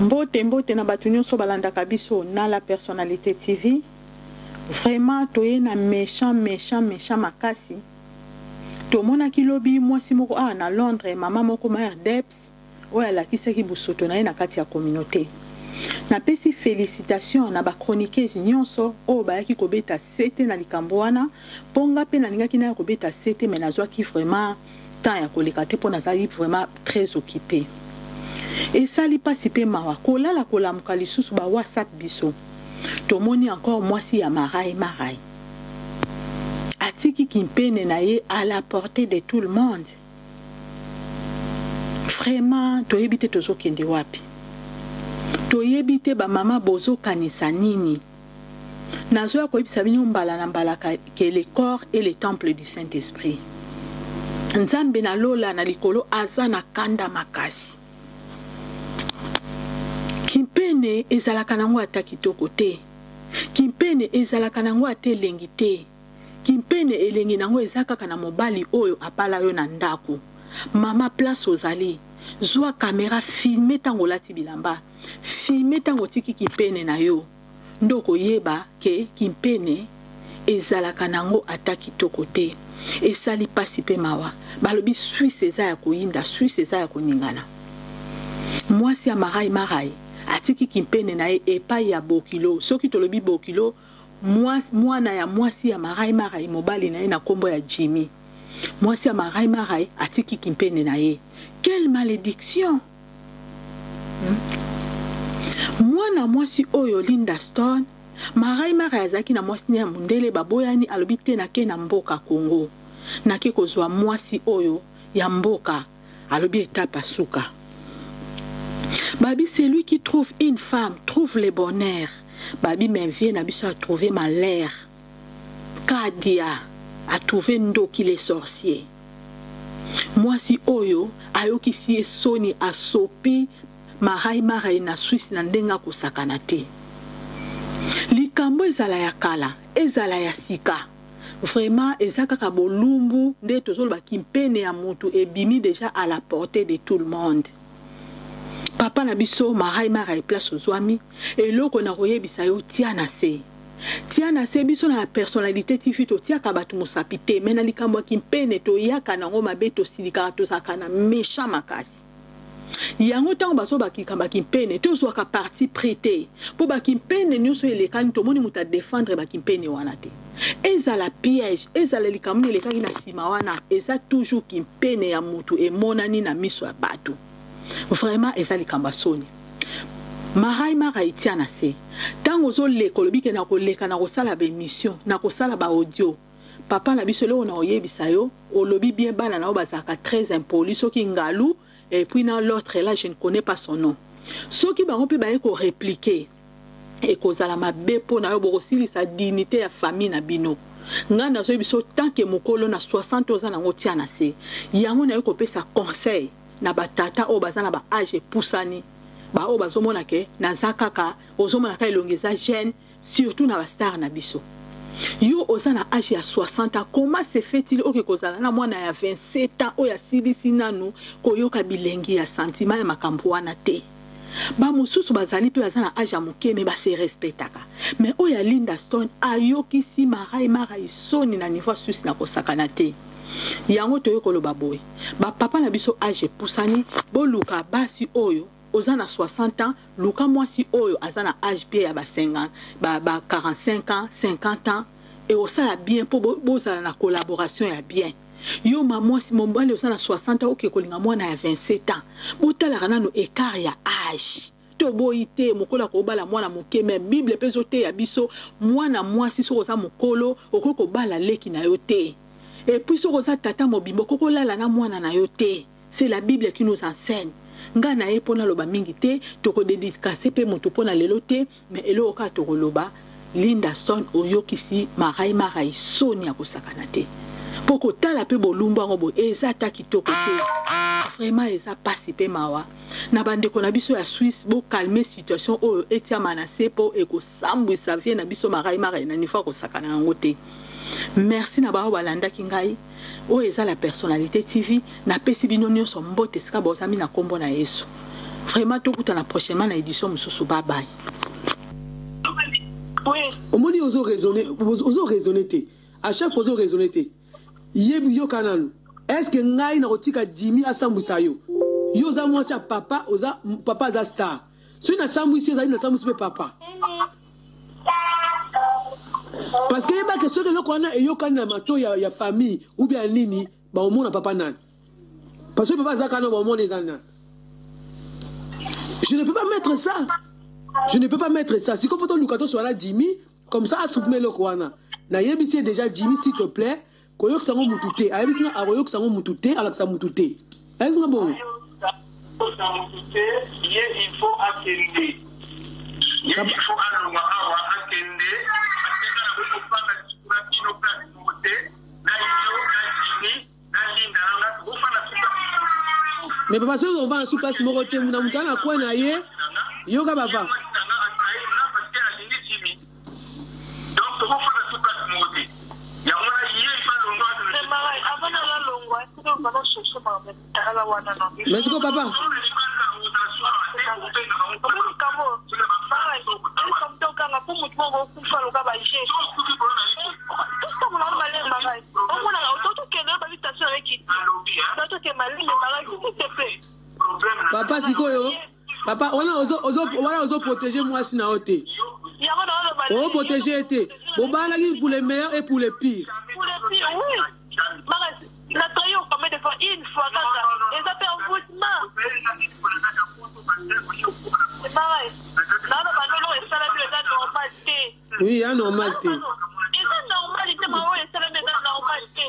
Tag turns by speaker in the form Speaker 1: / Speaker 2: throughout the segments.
Speaker 1: Mbote mbote na batu nyonso balandaka biso na la personnalité TV. Vraiment toye na méchant makasi. Tomona kilobi mwasi moko na Londres mama moko mère Debs oya lakisaki busoto na ye na kati ya communauté. Na pesi félicitations na ba chroniqueuse nyonso o bayaki kobeta sete na likambo wana ponga pe na lingaki na kobeta sete mais nazwaki vraiment temps ya koleka te po nazali vraiment très occupé. Et sali pasi pe mawa kolala kolamuka lisusu ba WhatsApp biso. Tomoni encore mwasi ya marai. Atiki kimpene na ye à la portée de tout le monde. Vraiment toyebite tozo kende wapi. Toyebite ba mama bozo kanisa nini. Nazo ya koyebisa bino mbala na mbala que le corps et le temple du Saint-Esprit. Nzambe na lola na likolo azana kanda makasi. Kimpene ezalaka nango ata kitoko te. Kimpene ezalaka nango ata elengi te. Kimpene elengi nango ezakaka na mobali oyo apala yo na ndako. Mama place ozali. Zwa kamera filme tango lati bilamba. Filme tango tiki kimpene na yo. Ndoko yeba ke kimpene ezalaka nango ata kitoko te. Esali pasi pe mawa. Balobi Suisse eza ya koyinda, Suisse eza ya koningana. Mwasi ya marai. Atiki kimpene na ye epai ya bokilo. Soki tolobi bokilo, mwana ya mwasi ya marai mobali na ye na kombo ya Jimmy. Mwasi ya marai atiki kimpene na ye. Quelle malédiction! Mwana mwasi oyo Linda Stone, marai azaki na mwasi ya mundele baboyani alobi te na ke na mboka Congo. Na ke kozwa mwasi oyo ya mboka alobi etapa suka. Babi, c'est lui qui trouve une femme, trouve le bonheur. Babi, mais vient à trouver malheur. Kadia a trouvé Ndoki les sorciers. Moi si oyo, ayoki si soni a sopi, marai na Suisse na ndenga kosakanate. Likambo ezala ya kala, ezala ya sika. Vraiment, ezaka bolumbu, nde tozolo ba kimpene ya mutu ebimi déjà à la portée de tout le monde. Papa na biso marai place ozwami eloko na koyebisa yo tiana se biso na personnalité TV to tiaka batu musapite mena likambo kimpene to yaka nango mabeto silika to sakana méchant makasi yango tango baso bakikamba kimpene to zwaka parti prêté po bakimpene nyonso elekani to moni muta défendre bakimpene wana te ezala piège ezala likambo elekaki na sima wana eza toujours kimpene ya mutu emonani na miso ya batu. Vraiment ezali kambasoni. Marai tiana se. Tango zo leko lobike na koleka na kosala ba émission, na kosala ba audio. Papa na biso leo na oyebisa yo, olobi bien bana na bazaka très impoli soki ngalu et puis dans l'autre là je ne connais pas son nom. Soki bango pe ba ko répliquer et kozala mabe po na yo bokosili sa dignité ya famille na bino. Ngana zo biso tant que mokolo na 60 ans na ngotiana se. Yango na yo ko pesa conseil. Na batata o bazana ba age pusani ba o bazomona ke na zakaka ozomona ka elongeza jeune surtout na ba star na biso yo ozana age ya 60 ans comment se fait-il oke kozala na mwana ya 27 ans o ya silisi nanu koyoka bilengi ya sentiment ya makambo wana te ba mususu bazali pe bazana age ya mokeme ba se respectaka mais o ya Linda Stone ayoki si marai soni na niveau Suisse na kosakana te. Yango toyo koloba boy. Ba papa na biso age pusani bo luka basi oyo ozana 60 ans, luka mwasi oyo azana age pie ya ba 50, ba 45 ans, 50 ans et osala bien po bozala na collaboration ya bien. Yo mwasi mombale ozana 60 ans oke kolinga mwana ya 27 ans. Botala kana no écart ya age. To boite mokola ko bala mwana mokeme Bible peso te ya biso mwana mwasi so oza mokolo okoko bala leki na yo te. Et puis, ce que tata mobimbo, koko la na mwana na yote. C'est la Bible qui nous enseigne. Nga na e pona loba mingi te, toko dédicacer pe mutu pona lelo te, mais elo oka toko loba Linda Stone oyo kisi marai soni akosakana te. Poko tala pe bolumba ngobo eza ta kitoko te. Vraiment eza pasi pe mawa. Na bande ko na biso ya Suisse bo calmer situation oyo etia manase po eko sambwisa vie na biso marai na nifa kosakana ngote. Merci na bao balanda kingai o eza la personnalité TV na pesi bino nyonso mbote sika bozami na kombo na Yesu. Vraiment tout na prochainement na édition mususu bye bye.
Speaker 2: Oui.
Speaker 3: Au moins ozo raisonner à chaque fois ozo raisonner yebi yo kananu. Est-ce que ngai na kotika Jimmy asambusa yo? Yo za mwasi ya papa oza papa za star. Si na sambusi oza na sambusi pe papa. Parce que yeba que ce que loko wana eyo kana mato ya famille ou bien nini ba omona papa nani. Parce que papa za kana ba omona ezana. Je ne peux pas mettre ça. Je ne peux pas mettre ça. Si qu'on faut Lukato soit là Jimmy comme ça à soumettre le Kwana. Na yebisi déjà Jimmy s'il te plaît. Koyok sango mutute. Ayebisi na aroyok sango mutute ala sa mutute. Est-ce que bon?
Speaker 2: Il faut attendre. Il faut alonga awa attendre.
Speaker 3: Mais papa, si on va en sous-place, mon côté, mon amour, na quoi na ye? Yoga papa. Mais tu papa? Papa sikoyo, papa on a ozo protéger moi si na ote. On protéger été. Bon bah là pour les meilleurs et pour les pires.
Speaker 2: Pour les pires, oui. La trahi on permet de faire une fois ça. Et ça fait un foutement. C'est pareil. Là le ballon est ça la normalité.
Speaker 3: Oui, à normalité.
Speaker 2: Et ça normalité maman est ça la normalité.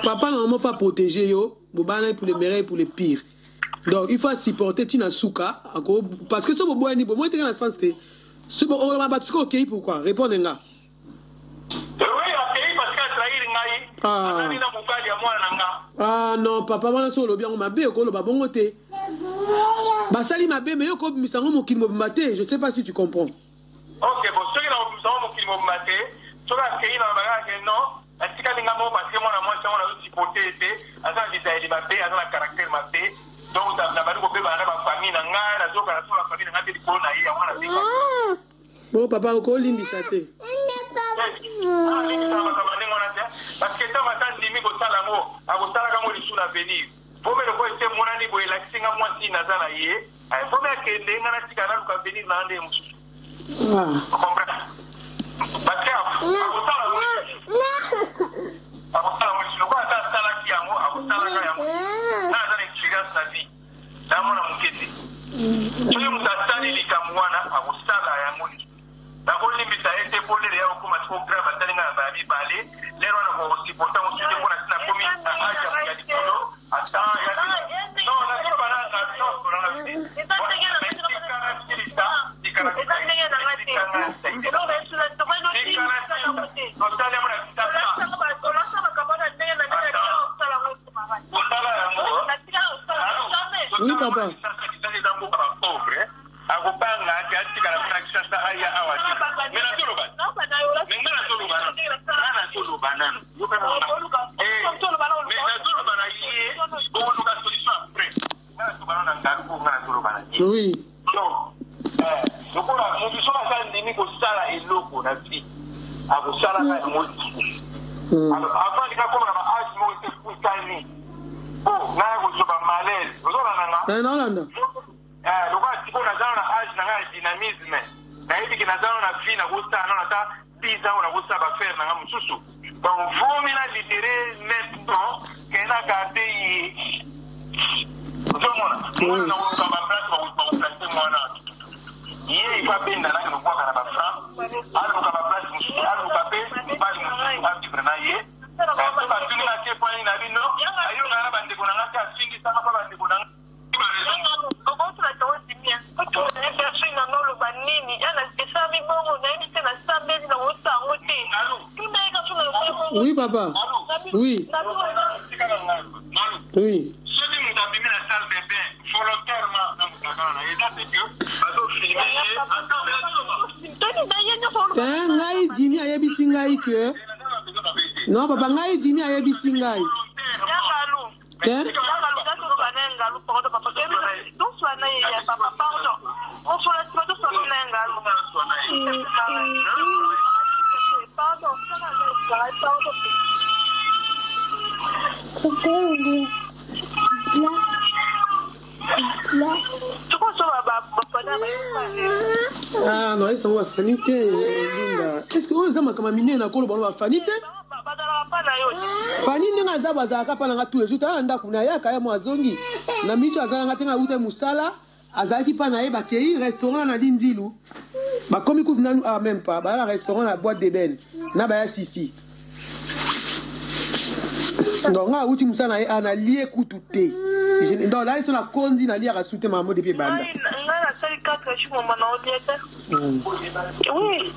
Speaker 3: Papa normalement pas protéger yo, bobana pour les meilleurs et pour les pires. Donc il faut supporter Tina Souka parce que ce bobo ni bobo était dans le sens de ce bobo on va battre OK pourquoi répondez nga.
Speaker 2: Oui, OK parce que ça ira ngai.
Speaker 3: Ah non papa wana so lobi ngo mabe ko lo babongo te. Basali mabe mais yo ko misango mokili mobimate, je sais pas si tu comprends.
Speaker 2: OK bon ce qui na misango mokili mobimate, so ka kei na baga que non. Est-ce que les gens parce que moi on a supporté à ça des ailes ma paix à la caractère ma paix donc ça n'a pas de problème avec ma famille na nga na zoka na la famille na ngati ko na ye on a dit
Speaker 3: bon papa ko limbi saté
Speaker 2: parce que ça matin dimi ko sala ngo akosala ka mo lisuna venir faut me ko ete monani bo la singa moi si na zana ye ay faut me que ndenga na tika na ko venir na ande musu comprends parce que akosala moi quoi ça sala ki yango akosala ka yango na zana experience na vie na mona mukete soki mutu asali likambo wana akosala yango nakolimbisa ete po lelo ya okoma tiko grave atalinga na baya mibale lelo wana kosipota mosusu mpona ntina komi na aja ya likolo ata non nazoloba nanga
Speaker 3: oui papa oui
Speaker 2: dynamisme na hivi kinazana na vie na gusta na hata pizza na gusta ba faire na msusu donc vous mina libérer maintenant kena garder yi donc na uta ba place ba place mwana yeye kwa benda na kwa kana ba franc alu ka ba place msusu alu ka be ba ni msusu a prena ye ba tuni na ke point na bino ayo na ba ndeko na ngata singi sama ba ndeko na
Speaker 3: oui papa oui oui Tiens, ngai Jimmy ayebisi ngai que. Non, papa ngai Jimmy ayebisi ngai. Tiens. Ah non, ils sont en fanité. Est-ce que vous avez comme miné na kolo bon fanité? Fani ndinga za bazaka pa na tous les jours tanda kuna ya kaya mwazongi na micho azanga tenga ute musala azaki pa na ye ba kei restaurant na Dindilu ba komi ku nanu a même pas ba restaurant na boîte de ben na ba ya sisi donc nga uti musala na ana lié kututé donc là ils sont la kondi na lié à souter maman depuis banda
Speaker 4: na sali 4 jours maman na odete oui